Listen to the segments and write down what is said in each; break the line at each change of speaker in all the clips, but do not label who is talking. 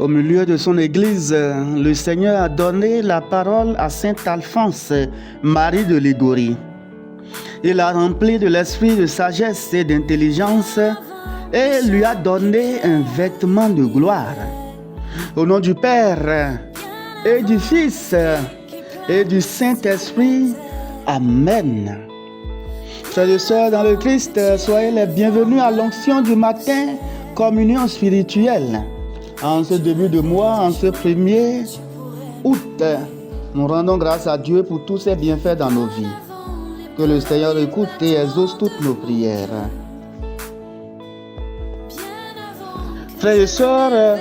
Au milieu de son église, le Seigneur a donné la parole à Saint Alphonse, Marie de Ligorie. Il l'a rempli de l'esprit de sagesse et d'intelligence et lui a donné un vêtement de gloire. Au nom du Père et du Fils et du Saint-Esprit, Amen. Frères et sœurs dans le Christ, soyez les bienvenus à l'onction du matin, communion spirituelle. En ce début de mois, en ce 1er août, nous rendons grâce à Dieu pour tous ses bienfaits dans nos vies. Que le Seigneur écoute et exauce toutes nos prières. Frères et sœurs,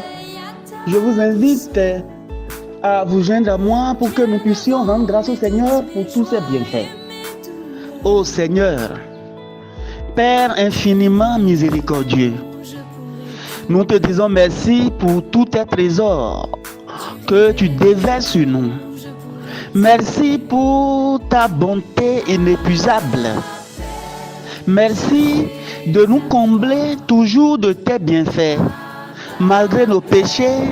je vous invite à vous joindre à moi pour que nous puissions rendre grâce au Seigneur pour tous ses bienfaits. Ô Seigneur, Père infiniment miséricordieux, nous te disons merci pour tous tes trésors que tu déverses sur nous. Merci pour ta bonté inépuisable. Merci de nous combler toujours de tes bienfaits, malgré nos péchés,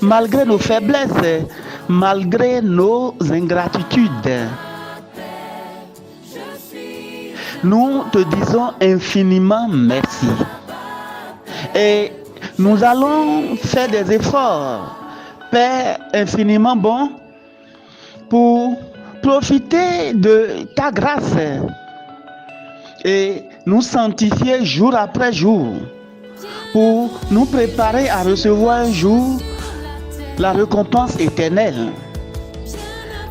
malgré nos faiblesses, malgré nos ingratitudes. Nous te disons infiniment merci. Et nous allons faire des efforts, Père infiniment bon, pour profiter de ta grâce et nous sanctifier jour après jour, pour nous préparer à recevoir un jour la récompense éternelle.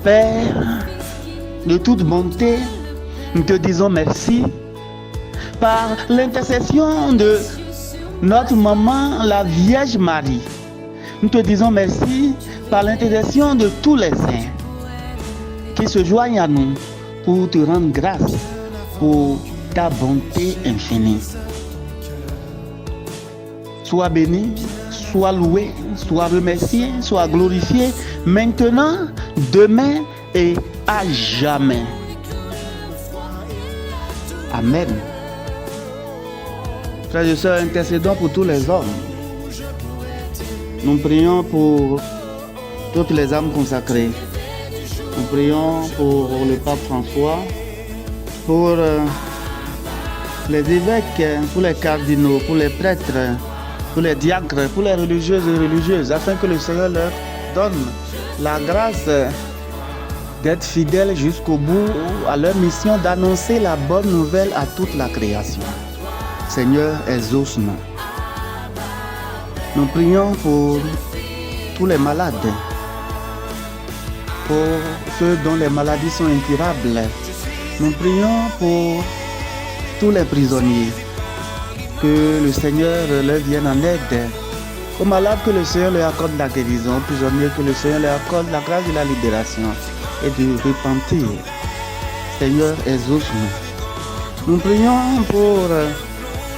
Père de toute bonté, nous te disons merci par l'intercession de notre maman, la Vierge Marie. Nous te disons merci par l'intercession de tous les saints qui se joignent à nous pour te rendre grâce pour ta bonté infinie. Sois béni, sois loué, sois remercié, sois glorifié, maintenant, demain et à jamais. Amen. Frères et sœurs, intercédons pour tous les hommes. Nous prions pour toutes les âmes consacrées. Nous prions pour le pape François, pour les évêques, pour les cardinaux, pour les prêtres, pour les diacres, pour les religieuses et religieuses, afin que le Seigneur leur donne la grâce d'être fidèles jusqu'au bout à leur mission d'annoncer la bonne nouvelle à toute la création. Seigneur, exauce-nous. Nous prions pour tous les malades, pour ceux dont les maladies sont incurables. Nous prions pour tous les prisonniers, que le Seigneur leur vienne en aide. Aux malades, que le Seigneur leur accorde la guérison. Aux prisonniers, que le Seigneur leur accorde la grâce de la libération et de repentir. Seigneur, exauce-nous. Nous prions pour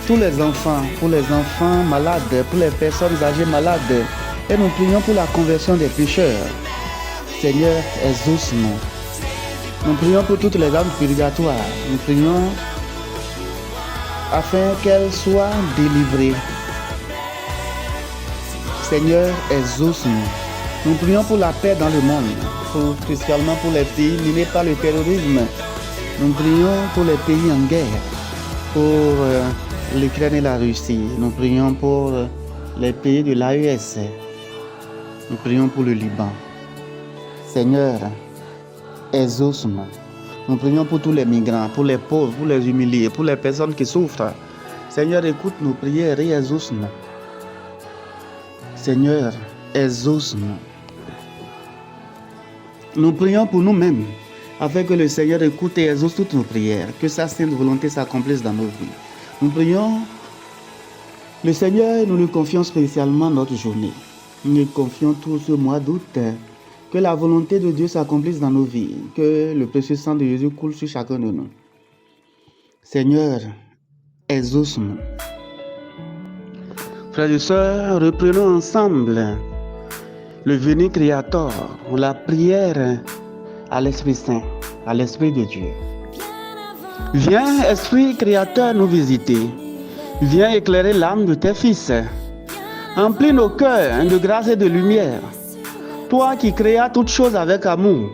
tous les enfants malades, pour les personnes âgées malades. Et nous prions pour la conversion des pécheurs. Seigneur, exauce-nous. Nous prions pour toutes les âmes purgatoires. Nous prions afin qu'elles soient délivrées. Seigneur, exauce-nous. Nous prions pour la paix dans le monde, spécialement pour les pays minés par le terrorisme. Nous prions pour les pays en guerre, pour l'Ukraine et la Russie. Nous prions pour les pays de l'AES. Nous prions pour le Liban. Seigneur, exauce-nous. Nous prions pour tous les migrants, pour les pauvres, pour les humiliés, pour les personnes qui souffrent. Seigneur, écoute nos prières et exauce-nous. Seigneur, exauce-nous. Nous prions pour nous-mêmes, afin que le Seigneur écoute et exauce toutes nos prières, que sa sainte volonté s'accomplisse dans nos vies. Nous prions le Seigneur, nous lui confions spécialement notre journée. Nous lui confions tout ce mois d'août. Que la volonté de Dieu s'accomplisse dans nos vies. Que le précieux sang de Jésus coule sur chacun de nous. Seigneur, exauce-nous. Frères et sœurs, reprenons ensemble le veni Creator, la prière à l'Esprit Saint, à l'Esprit de Dieu. Viens, Esprit Créateur, nous visiter. Viens éclairer l'âme de tes fils, Emplis nos cœurs de grâce et de lumière. Toi qui créas toutes choses avec amour.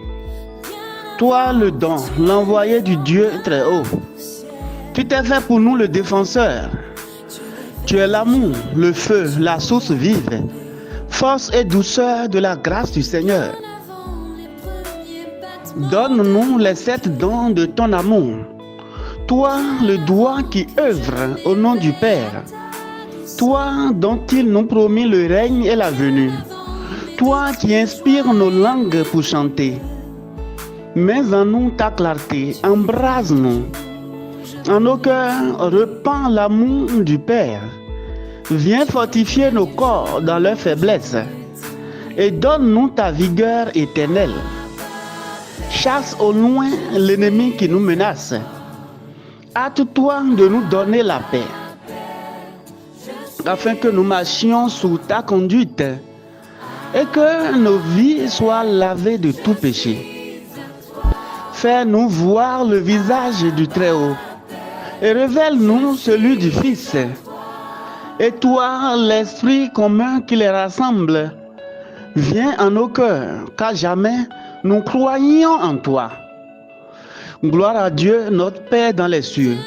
Toi le don, l'envoyé du Dieu très haut. Tu t'es fait pour nous le défenseur. Tu es l'amour, le feu, la source vive, force et douceur de la grâce du Seigneur. Donne-nous les 7 dons de ton amour. Toi, le doigt qui œuvre au nom du Père. Toi dont il nous promit le règne et la venue. Toi qui inspires nos langues pour chanter. Mets en nous ta clarté, embrase-nous. En nos cœurs, repends l'amour du Père. Viens fortifier nos corps dans leur faiblesse. Et donne-nous ta vigueur éternelle. Chasse au loin l'ennemi qui nous menace. Hâte-toi de nous donner la paix, afin que nous marchions sous ta conduite et que nos vies soient lavées de tout péché. Fais-nous voir le visage du Très-Haut et révèle-nous celui du Fils. Et toi, l'Esprit commun qui les rassemble, viens en nos cœurs, car jamais nous croyons en toi. Gloire à Dieu, notre Père dans les cieux.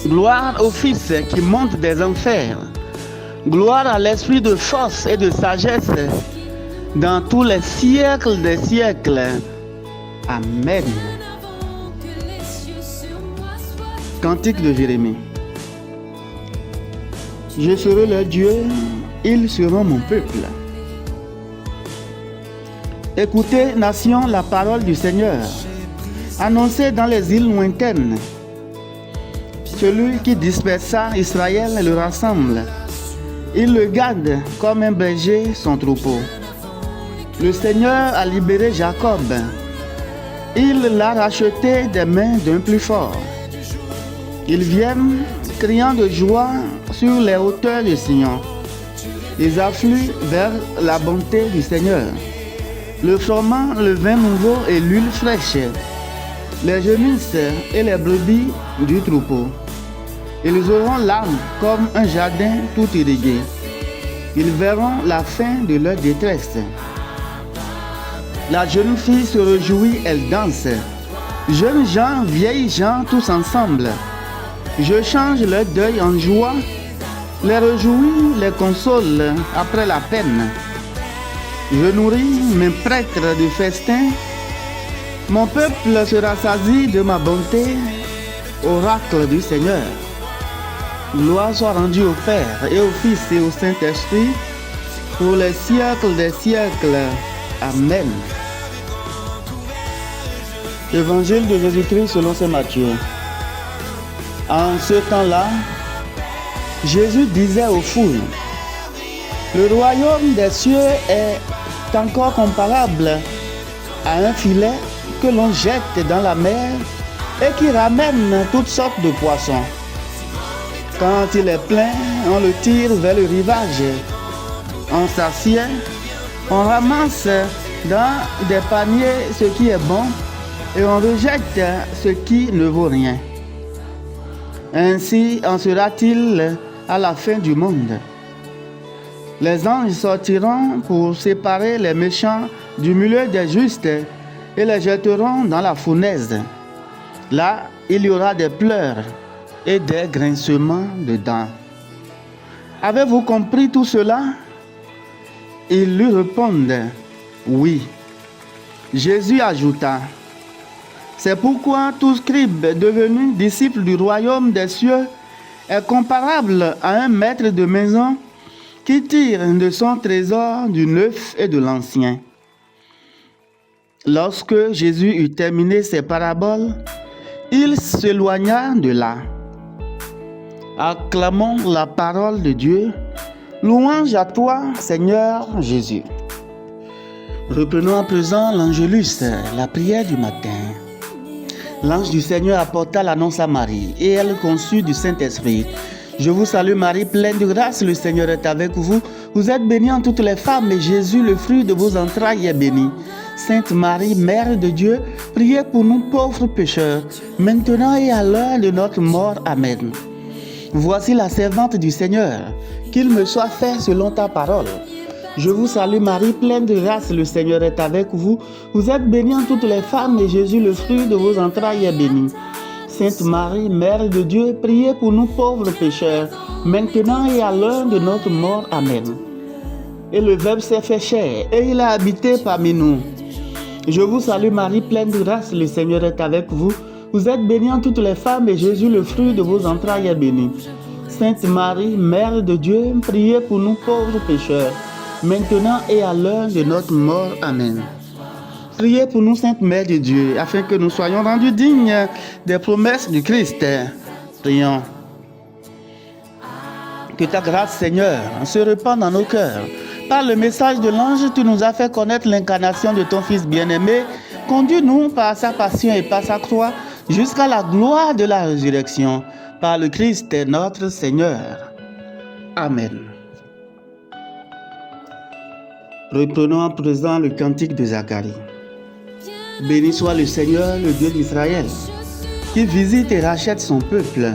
Gloire au Fils qui monte des enfers. Gloire à l'Esprit de force et de sagesse dans tous les siècles des siècles. Amen. Cantique de Jérémie. Je serai leur Dieu, ils seront mon peuple. Écoutez, nation, la parole du Seigneur. Annoncez dans les îles lointaines. Celui qui dispersa Israël le rassemble. Il le garde comme un berger son troupeau. Le Seigneur a libéré Jacob. Il l'a racheté des mains d'un plus fort. Ils viennent criant de joie sur les hauteurs de Sion. Ils affluent vers la bonté du Seigneur. Le froment, le vin nouveau et l'huile fraîche. Les génisses et les brebis du troupeau. Ils auront l'âme comme un jardin tout irrigué. Ils verront la fin de leur détresse. La jeune fille se réjouit, elle danse. Jeunes gens, vieilles gens, tous ensemble. Je change leur deuil en joie, les réjouis, les console après la peine. Je nourris mes prêtres de festin. Mon peuple se rassasie de ma bonté, oracle du Seigneur. Gloire soit rendue au Père et au Fils et au Saint-Esprit, pour les siècles des siècles. Amen. Évangile de Jésus-Christ selon saint Matthieu. En ce temps-là, Jésus disait aux foules, le royaume des cieux est encore comparable à un filet que l'on jette dans la mer et qui ramène toutes sortes de poissons. Quand il est plein, on le tire vers le rivage. On s'assied, on ramasse dans des paniers ce qui est bon et on rejette ce qui ne vaut rien. Ainsi en sera-t-il à la fin du monde. Les anges sortiront pour séparer les méchants du milieu des justes et les jetteront dans la fournaise. Là, il y aura des pleurs et des grincements de dents. Avez-vous compris tout cela? Ils lui répondent, oui. Jésus ajouta, c'est pourquoi tout scribe devenu disciple du royaume des cieux est comparable à un maître de maison qui tire de son trésor du neuf et de l'ancien. Lorsque Jésus eut terminé ses paraboles, il s'éloigna de là. Acclamons la parole de Dieu. Louange à toi, Seigneur Jésus. Reprenons à présent l'Angélus, la prière du matin. L'ange du Seigneur apporta l'annonce à Marie, et elle conçut du Saint-Esprit. Je vous salue Marie, pleine de grâce, le Seigneur est avec vous. Vous êtes bénie en toutes les femmes, et Jésus, le fruit de vos entrailles, est béni. Sainte Marie, Mère de Dieu, priez pour nous pauvres pécheurs, maintenant et à l'heure de notre mort. Amen. Voici la servante du Seigneur, qu'il me soit fait selon ta parole. Je vous salue Marie, pleine de grâce, le Seigneur est avec vous. Vous êtes bénie en toutes les femmes et Jésus, le fruit de vos entrailles, est béni. Sainte Marie, Mère de Dieu, priez pour nous pauvres pécheurs, maintenant et à l'heure de notre mort. Amen. Et le Verbe s'est fait chair et il a habité parmi nous. Je vous salue Marie, pleine de grâce, le Seigneur est avec vous. Vous êtes bénie en toutes les femmes et Jésus, le fruit de vos entrailles, est béni. Sainte Marie, Mère de Dieu, priez pour nous pauvres pécheurs, maintenant et à l'heure de notre mort. Amen. Priez pour nous, Sainte Mère de Dieu, afin que nous soyons rendus dignes des promesses du Christ. Prions. Que ta grâce, Seigneur, se répande dans nos cœurs. Par le message de l'ange, tu nous as fait connaître l'incarnation de ton Fils bien-aimé. Conduis-nous par sa passion et par sa croix jusqu'à la gloire de la résurrection. Par le Christ notre Seigneur. Amen. Reprenons à présent le cantique de Zacharie. Béni soit le Seigneur, le Dieu d'Israël, qui visite et rachète son peuple.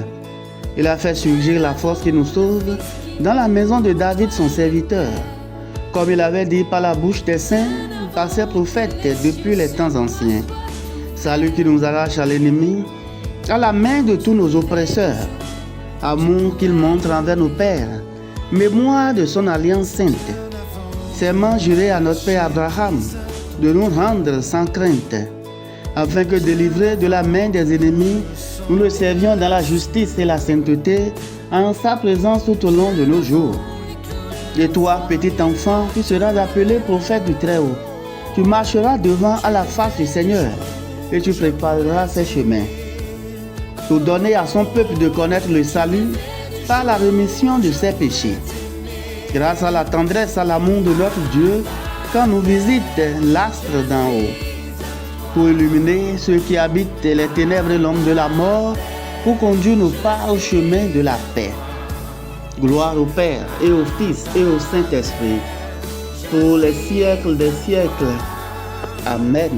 Il a fait surgir la force qui nous sauve dans la maison de David, son serviteur, comme il avait dit par la bouche des saints, par ses prophètes depuis les temps anciens. Salut qui nous arrache à l'ennemi, à la main de tous nos oppresseurs. Amour qu'il montre envers nos pères, mémoire de son alliance sainte. Serment juré à notre père Abraham de nous rendre sans crainte, afin que délivrés de la main des ennemis, nous le servions dans la justice et la sainteté, en sa présence tout au long de nos jours. Et toi, petit enfant, tu seras appelé prophète du Très-Haut. Tu marcheras devant à la face du Seigneur, et tu prépareras ses chemins, pour donner à son peuple de connaître le salut par la rémission de ses péchés. Grâce à la tendresse, à l'amour de notre Dieu, quand nous visite l'astre d'en haut, pour illuminer ceux qui habitent les ténèbres et l'ombre de la mort, pour conduire nos pas au chemin de la paix. Gloire au Père et au Fils et au Saint-Esprit, pour les siècles des siècles. Amen.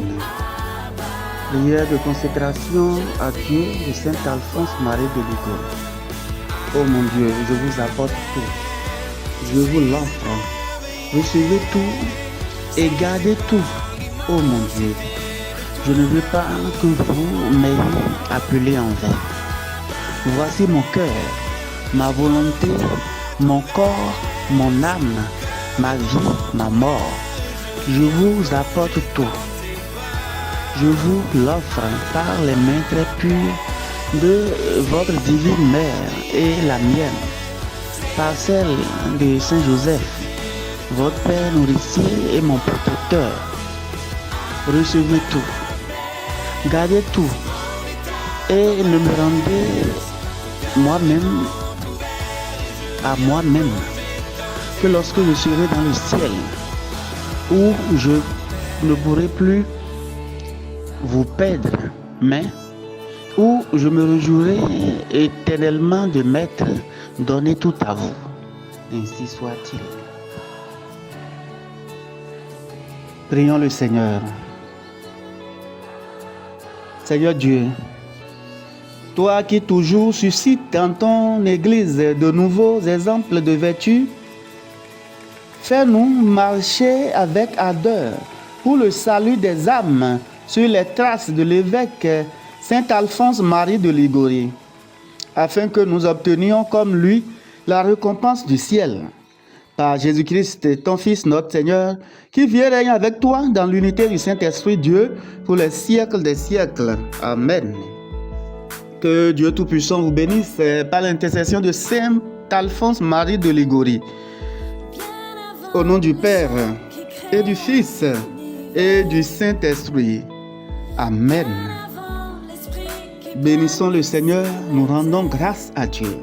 Prière de consécration à Dieu de Saint Alphonse Marie de Liguori. Oh mon Dieu, je vous apporte tout. Je vous l'offre. Recevez tout et gardez tout. Oh mon Dieu, je ne veux pas que vous m'ayez appelé en vain. Voici mon cœur, ma volonté, mon corps, mon âme, ma vie, ma mort. Je vous apporte tout. Je vous l'offre par les mains très pures de votre divine mère et la mienne, par celle de Saint Joseph, votre Père nourricier et mon protecteur. Recevez tout, gardez tout, et ne me rendez moi-même à moi-même que lorsque je serai dans le ciel, où je ne pourrai plus vous perdre, mais où je me réjouirai éternellement de m'être donné tout à vous. Ainsi soit-il. Prions le Seigneur. Seigneur Dieu, toi qui toujours suscites dans ton Église de nouveaux exemples de vertu, fais-nous marcher avec ardeur pour le salut des âmes sur les traces de l'évêque Saint Alphonse Marie de Liguori, afin que nous obtenions comme lui la récompense du ciel. Par Jésus-Christ, ton Fils, notre Seigneur, qui vit et règne avec toi dans l'unité du Saint-Esprit Dieu pour les siècles des siècles. Amen. Que Dieu Tout-Puissant vous bénisse par l'intercession de Saint Alphonse Marie de Liguori. Au nom du Père et du Fils et du Saint-Esprit. Amen. Bénissons le Seigneur, nous rendons grâce à Dieu.